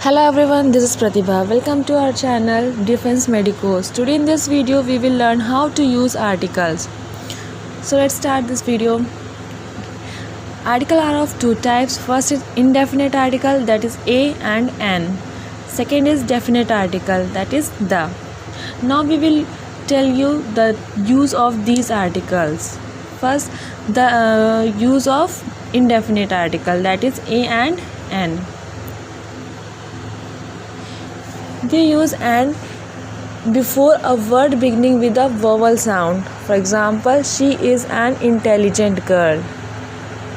Hello everyone, this is Pratibha. Welcome to our channel Defense Medicos. Today in this video we will learn how to use articles. So let's start this video. Articles are of two types. First is indefinite article, that is a and an. Second is definite article, that is the. Now we will tell you the use of these articles. First, the use of indefinite article, that is a and an. We use "and" before a word beginning with a vowel sound. For example, she is an intelligent girl.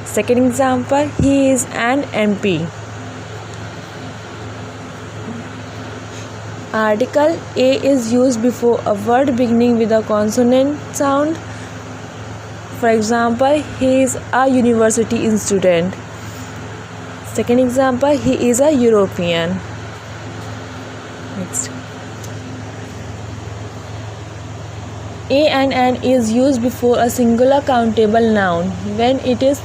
Second example, he is an MP. Article a is used before a word beginning with a consonant sound. For example, he is a university student. Second example, he is a European. Next, a and an is used before a singular countable noun when it is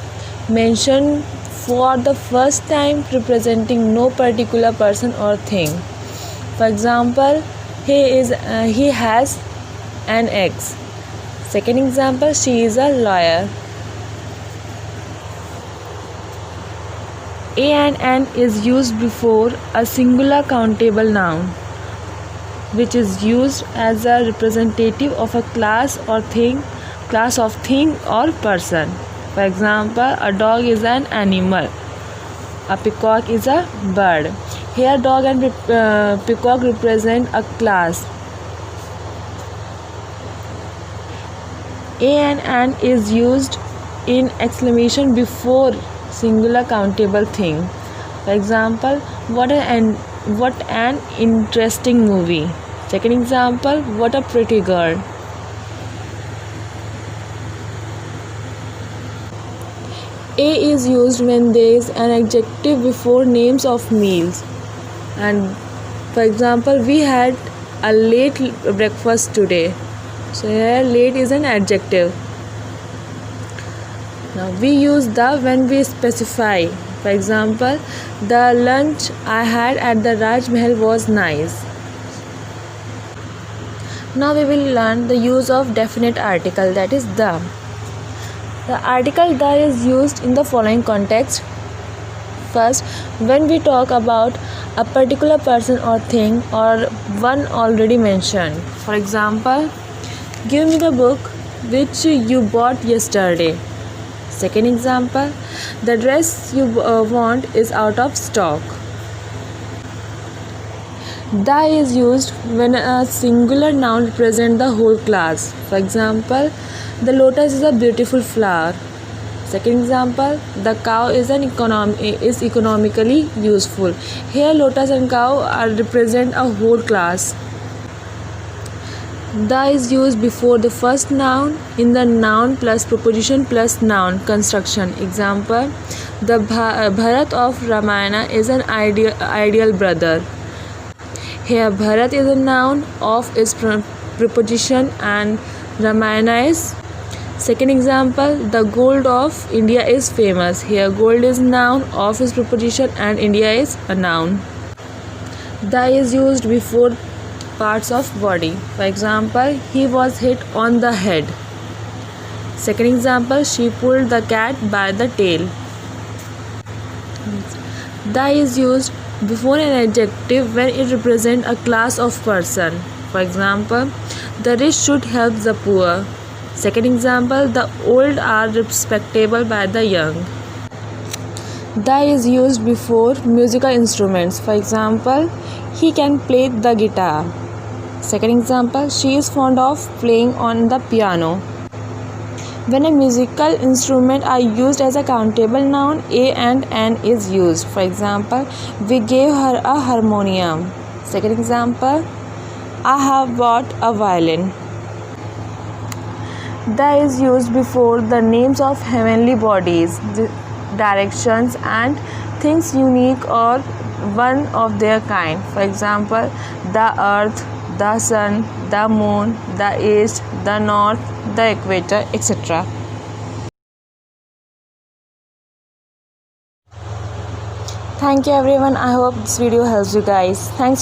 mentioned for the first time, representing no particular person or thing. For example, he has an ex. Second example, she is a lawyer. A and an is used before a singular countable noun, which is used as a representative of a class of thing or person. For example, a dog is an animal. A peacock is a bird. Here, dog and peacock represent a class. A and an is used in exclamation before singular countable thing. For example, what an interesting movie. Second example, what a pretty girl. A is used when there is an adjective before names of meals. And for example, we had a late breakfast today. So here late is an adjective. Now we use the when we specify. For example, the lunch I had at the Raj Mahal was nice. Now we will learn the use of definite article, that is the. The article the is used in the following context. First, when we talk about a particular person or thing or one already mentioned. For example, give me the book which you bought yesterday. Second example, the dress you want is out of stock. The is used when a singular noun represents the whole class. For example, the lotus is a beautiful flower. Second example, the cow is economically useful. Here, lotus and cow represent a whole class. The is used before the first noun in the noun plus preposition plus noun construction. Example, the Bharat of Ramayana is an ideal brother. Here, Bharat is a noun of its preposition and Ramayana is. Second example, the gold of India is famous. Here, gold is noun of its preposition and India is a noun. The is used before parts of body. For example, he was hit on the head. Second example, she pulled the cat by the tail. The is used before an adjective when it represents a class of person. For example, the rich should help the poor. Second example, the old are respectable by the young. The is used before musical instruments. For example, he can play the guitar. Second example, she is fond of playing on the piano. When a musical instrument are used as a countable noun, a and an is used. For example, we gave her a harmonium. Second example, I have bought a violin. The is used before the names of heavenly bodies, directions and things unique or one of their kind. For example, the earth, the sun, the moon, the east, the north, the equator, etc. Thank you everyone. I hope this video helps you guys. Thanks.